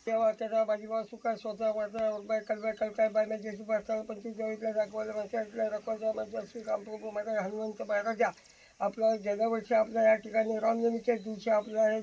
तेव्हा त्याचा बाजीबा सुका स्वतः कल काय बायना जेसी पासताना 25 दाखवायला माणसातल्या रखवायच्या माणसाशी कामप्रभू माझा हनुमंत महाराजा आपला गेल्या वर्षी आपल्या या ठिकाणी रामनवमीच्या दिवशी आपल्या हे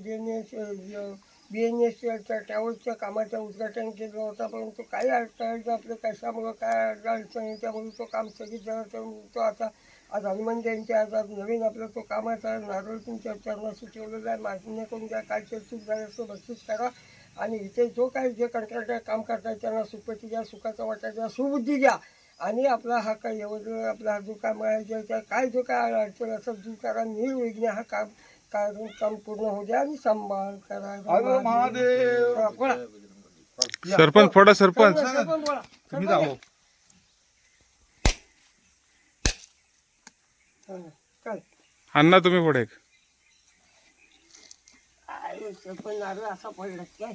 BNS ट्रॅव्हल्सच्या कामाचं उद्घाटन केलं होतं, परंतु काही अडचण आपलं कशामुळं काय अडचण त्यामुळे तो काम स्थगित झाला. तर तो आता आज हनुमान जयंती आज नवीन आपलं तो कामाचा नारळ तुमच्या चरणाशी ठेवलेला आहे. मान्य करून द्या, काय चूक झाली असं बक्षीस करा आणि इथे जो काही जे कंत्राटदार काम करतात त्यांना सुखपती द्या, सुखाचा वाटा द्या, सुबुद्धी द्या आणि आपला हा काय एवढं आपला हा जो काम आहे काय जो काय अडचण असं दूर करा. निर्विघ्न हा काम पूर्ण होऊ द्या आणि सांभाळ करा. सरपंच फोडा, सरपंच तुम्ही जाओ. अण्णा तुम्ही फोडे. सरपंच नारळ असा पडला काय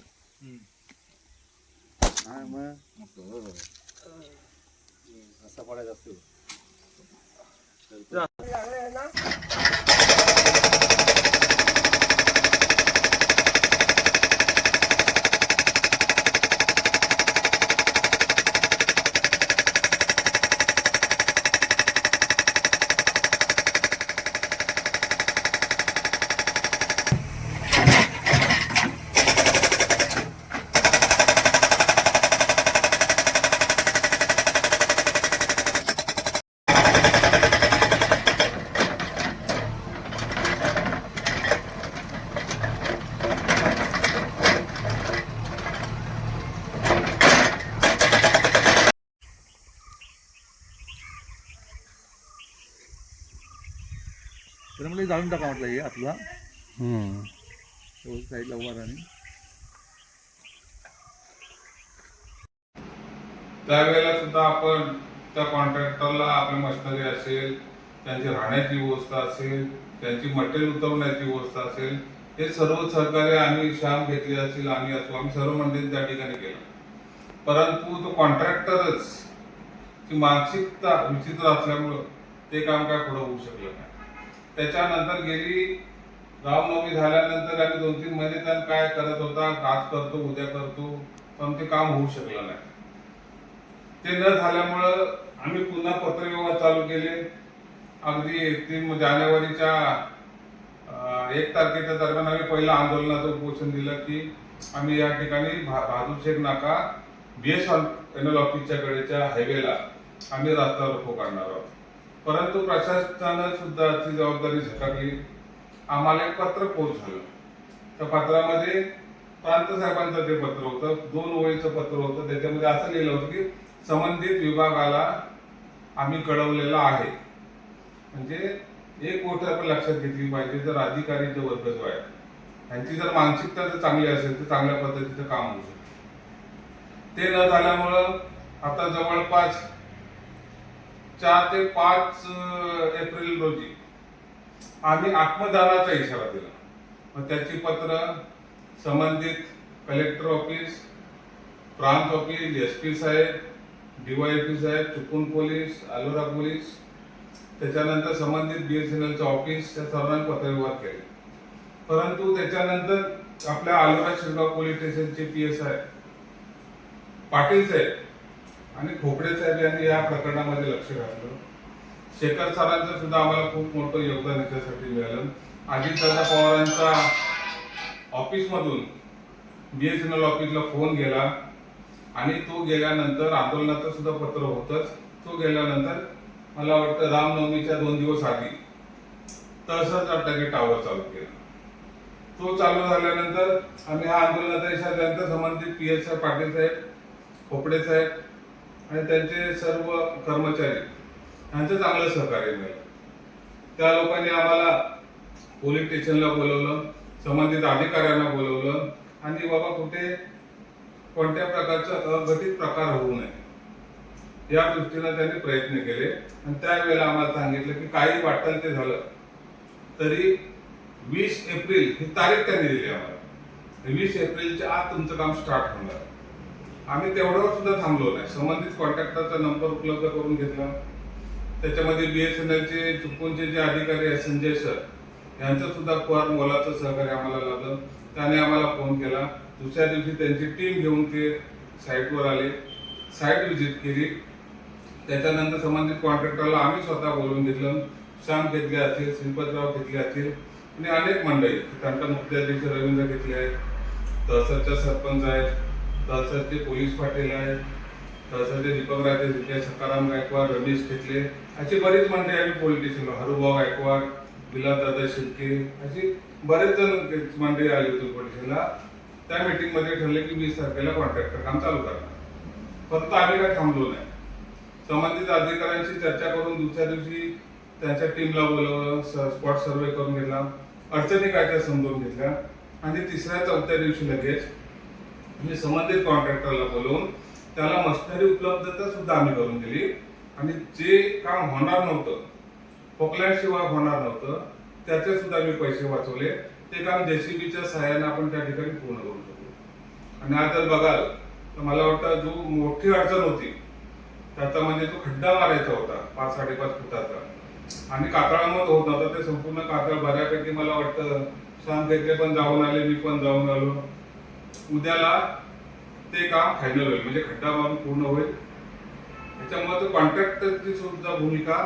असा पडायचा असतो ना. तर मला जाळून टाका म्हटलं हे आतला साईडला उभा राहणे. त्यावेळेला सुद्धा आपण त्या कॉन्ट्रॅक्टरला आपली मशिनरी असेल, त्यांची राहण्याची व्यवस्था असेल, त्यांची मटेरियल उतरवण्याची व्यवस्था असेल, हे सर्व सहकार्य आम्ही श्याम घेतले असेल आम्ही सर्व मंडळी त्या ठिकाणी केलं. परंतु तो कॉन्ट्रॅक्टरच ची मानसिकता विचित्र असल्यामुळं ते काम काय पुढे होऊ शकलं नाही. त्याच्यानंतर गेली रामनवमी झाल्यानंतर आम्ही 2-3 महिने त्यांना काय करत होता, आज करतो उद्या करतो, पण ते काम होऊ शकलं नाही. ते न झाल्यामुळं आम्ही पुन्हा पत्रव्यवहार चालू केले. अगदी 3 जानेवारीच्या 1 तारखेच्या दरम्यान आम्ही पहिलं आंदोलनाचं उपोषण दिलं की आम्ही या ठिकाणी बहादूर शेख नाका BSNL ऑफिसच्या कडेच्या हायवेला आम्ही रस्ता रोको करणार आहोत. परंतु प्रशासनानं सुद्धा ती जबाबदारी झटकली. आम्हाला एक पत्र पोच झालं. त्या पत्रामध्ये प्रांत साहेबांचं ते पत्र होतं, 2 ओळीचं पत्र होतं. त्याच्यामध्ये असं लिहिलं होतं की संबंधित विभागाला आम्ही कळवलेलं आहे. म्हणजे एक गोष्ट आपण लक्षात घेतली पाहिजे, जर अधिकारी जे वर्ग जो आहे त्यांची जर मानसिकता जर चांगली असेल तर चांगल्या पद्धतीचं काम होऊ शकतं. ते न झाल्यामुळं आता जवळपास 4 ते 5 एप्रिल रोजी आम्ही आत्मदानाचा इशारा दिला. मग त्याची पत्र संबंधित कलेक्टर ऑफिस, प्रांत ऑफिस, SP साहेब, DYP साहेब, चिपळूण पोलीस, अलोरा पोलीस, त्याच्यानंतर संबंधित BSNLचं ऑफिस या सर्वांनी पत्रव्यवहार केले. परंतु त्याच्यानंतर आपल्या अलोरा शिरगाव पोलीस स्टेशनचे PSI पाटील साहेब आणि खोपडे साहेब यांनी या प्रकरणामध्ये लक्ष घातलं. शेखर सरांचं सुद्धा आम्हाला खूप मोठं योगदान याच्यासाठी मिळालं. अजितदादा पवारांचा ऑफिसमधून BSNL ऑफिसला फोन गेला आणि तो गेल्यानंतर आंदोलनाचं सुद्धा पत्र होतंच. तो गेल्यानंतर मला वाटतं रामनवमीच्या 2 दिवस आधी तहसील टाके टावर चालू केला. तो चालू झाल्यानंतर आम्ही हा आंदोलनाचा इशारा त्यानंतर संबंधित PSI पाटील साहेब, खोपडे साहेब आणि त्यांचे सर्व कर्मचारी यांचं चांगलं सहकार्य मिळालं. त्या लोकांनी आम्हाला पोलीस स्टेशनला बोलवलं, संबंधित अधिकाऱ्यांना बोलवलं आणि बाबा कुठे कोणत्या प्रकारचा अघटित प्रकार होऊ नये या दृष्टीने त्यांनी प्रयत्न केले. आणि त्यावेळेला आम्हाला सांगितलं की काही वाटेल ते झालं तरी 20 एप्रिल ही तारीख त्यांनी दिली आम्हाला. 20 एप्रिलच्या आत तुमचं काम स्टार्ट होणार. आम्ही तेवढ्यावर सुद्धा थांबलो नाही. संबंधित कॉन्ट्रॅक्टरचा नंबर उपलब्ध करून घेतला. त्याच्यामध्ये BSNLचे चिपळूणचे जे अधिकारी आहेत संजय सर यांचं सुद्धा फार मोलाचं सहकार्य आम्हाला लाभलं. त्याने आम्हाला फोन केला, दुसऱ्या दिवशी त्यांची टीम घेऊन ते साईटवर आले, साईट व्हिजिट केली. त्याच्यानंतर संबंधित कॉन्ट्रॅक्टरला आम्ही स्वतः बोलवून घेतलं. श्याम घेतले असतील, श्रीपतराव घेतले असतील आणि अनेक मंडळी, तंटा मुख्याधीश रवींद्र घेतले आहेत, तहसीलच्या सरपंच आहेत, तहसीलचे पोलीस पाटील आहेत, तहसीलचे दीपक राजे घेतले, सकाराम गायकवाड, रमेश घेतले, अशी बरीच मंडळी आम्ही पोलिटिशियन, हरुभाऊ गायकवाड, विलासदादा शिर्के, अशी बरेच जण मंडळी आली होती पोलिटिशियनला. त्या मीटिंगमध्ये ठरले की 20 तारखेला कॉन्ट्रॅक्टर काम चालू करणार. परंतु आम्ही काय थांबलो नाही. संबंधित अधिकाऱ्यांशी चर्चा करून दुसऱ्या दिवशी त्यांच्या टीमला बोलवलं, स्पॉट सर्वे करून घेतला, अडचणी काय त्या समजून घेतल्या आणि तिसऱ्या चौथ्या दिवशी लगेच मी संबंधित कॉन्ट्रॅक्टरला बोलवून त्याला मशिनरी उपलब्धता सुद्धा आम्ही करून दिली आणि जे काम होणार नव्हतं, पोकलँड शिवाय होणार नव्हतं, त्याचे सुद्धा मी पैसे वाचवले. ते काम JCBच्या सहाय्याने आपण त्या ठिकाणी पूर्ण करू शकतो. आणि आज जर बघाल तर मला वाटतं जो मोठी अडचण होती त्याचा म्हणजे जो खड्डा मारायचा होता 5-5.5 फुटाचा आणि कातळामध्ये होत नव्हता, ते संपूर्ण कातळ बऱ्यापैकी मला वाटतं श्याम घेतले पण जाऊन आले, मी पण जाऊन आलो. उद्याला ते काम फायनल होईल, म्हणजे खड्डा मारून पूर्ण होईल. त्याच्यामुळे कॉन्ट्रॅक्टरची सुद्धा भूमिका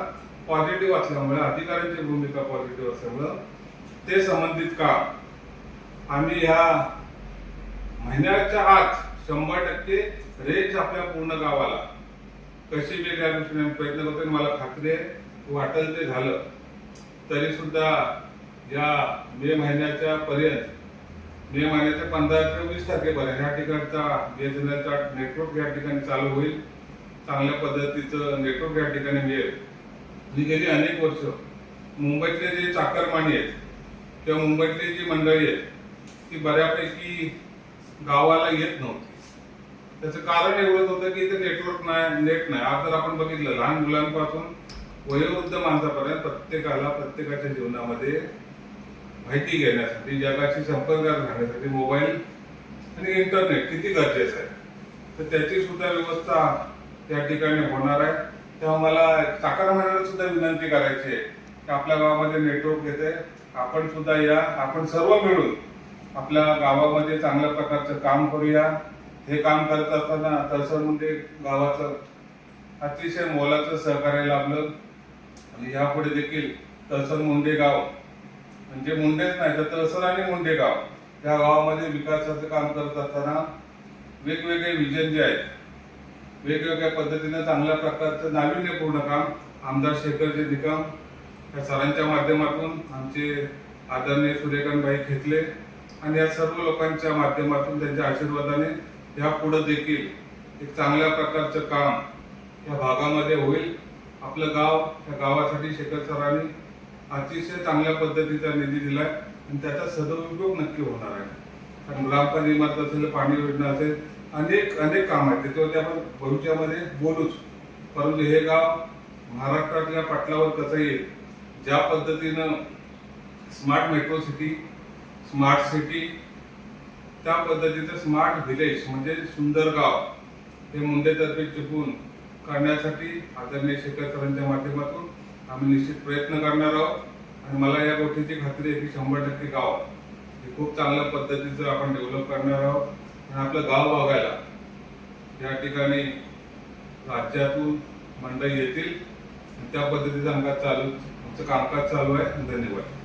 पॉझिटिव्ह असल्यामुळे, अधिकाऱ्यांची भूमिका पॉझिटिव्ह असल्यामुळं ते संबंधित काम आम्ही ह्या महिन्याच्या आत 100% रेंज आपल्या पूर्ण गावाला कशी वेगळ्या दृष्टीने प्रयत्न करतो. मला खात्री आहे वाटेल ते झालं तरी सुद्धा या मे महिन्याच्या 15 ते 20 तारखेपर्यंत ह्या ठिकाणचा BSNLचा नेटवर्क या ठिकाणी चालू होईल. चांगल्या पद्धतीचं नेटवर्क या ठिकाणी मिळेल. मी गेली अनेक वर्ष मुंबईतले जे चाकरमानी आहेत किंवा मुंबईतली जी मंडळी आहेत ती बऱ्यापैकी गावाला येत नव्हती. त्याचं कारण एवढंच होतं की इथे नेटवर्क नाही, नेट नाही. आज जर आपण बघितलं लहान मुलांपासून वयोवृद्ध माणसापर्यंत प्रत्येकाच्या जीवनामध्ये माहिती घेण्यासाठी, जगाशी संपर्कात राहण्यासाठी मोबाईल आणि इंटरनेट किती गरजेचं आहे, तर त्याची सुद्धा व्यवस्था या ठिकाणी होणार आहे. तेव्हा मला चाकरमान्यांना सुद्धा विनंती करायची आहे की आपल्या गावामध्ये नेटवर्क येते, आपण सुद्धा या, आपण सर्व मिळून आपल्या गावामध्ये चांगल्या प्रकारचं काम करूया. हे काम करत असताना तहसील मुंडे गावाचं अतिशय मोलाचं सहकार्य लाभलं आणि यापुढे देखील तहसील मुंडे गाव म्हणजे मुंडेच नाही तर तहसील आणि मुंडे गाव या गावामध्ये विकासाचं काम करत असताना वेगवेगळे विजन जे आहेत, वेगवेगळ्या पद्धतीने चांगल्या प्रकारचं नाविन्यपूर्ण काम आमदार शेखरजी निकम या सरांच्या माध्यमातून, आमचे आदरणीय सूर्यकांतभाई खेतले आणि या सर्व लोकांच्या माध्यमातून, त्यांच्या आशीर्वादाने यापुढे देखील एक चांगल्या प्रकारचं काम या भागामध्ये होईल. आपलं गाव, त्या गावासाठी शेखर सरांनी अतिशय चांगल्या पद्धतीचा निधी दिलाय आणि त्याचा सदुपयोग नक्की होणार आहे. कारण ग्रामपंचायत इमारत असेल, पाणी योजना असेल, अनेक काम आहेत त्याच्यावरती आपण भविष्यामध्ये बोलूच. परंतु हे गाव महाराष्ट्रातल्या पटलावर कसं येईल, ज्या पद्धतीनं smart metro city, smart city, त्या पद्धतीचं स्मार्ट व्हिलेज म्हणजे सुंदर गाव हे मुंडेतर्फे चुकून करण्यासाठी आदरणीय शेखर सरांच्या माध्यमातून आम्ही निश्चित प्रयत्न करणार आहोत. आणि मला या गोष्टीची खात्री आहे की 100% गाव हे खूप चांगल्या पद्धतीचं आपण डेव्हलप करणार आहोत आणि आपलं गाव बघायला या ठिकाणी राज्यातून मंडळी येतील. त्या पद्धतीचं आमचं कामकाज चालू आहे. धन्यवाद.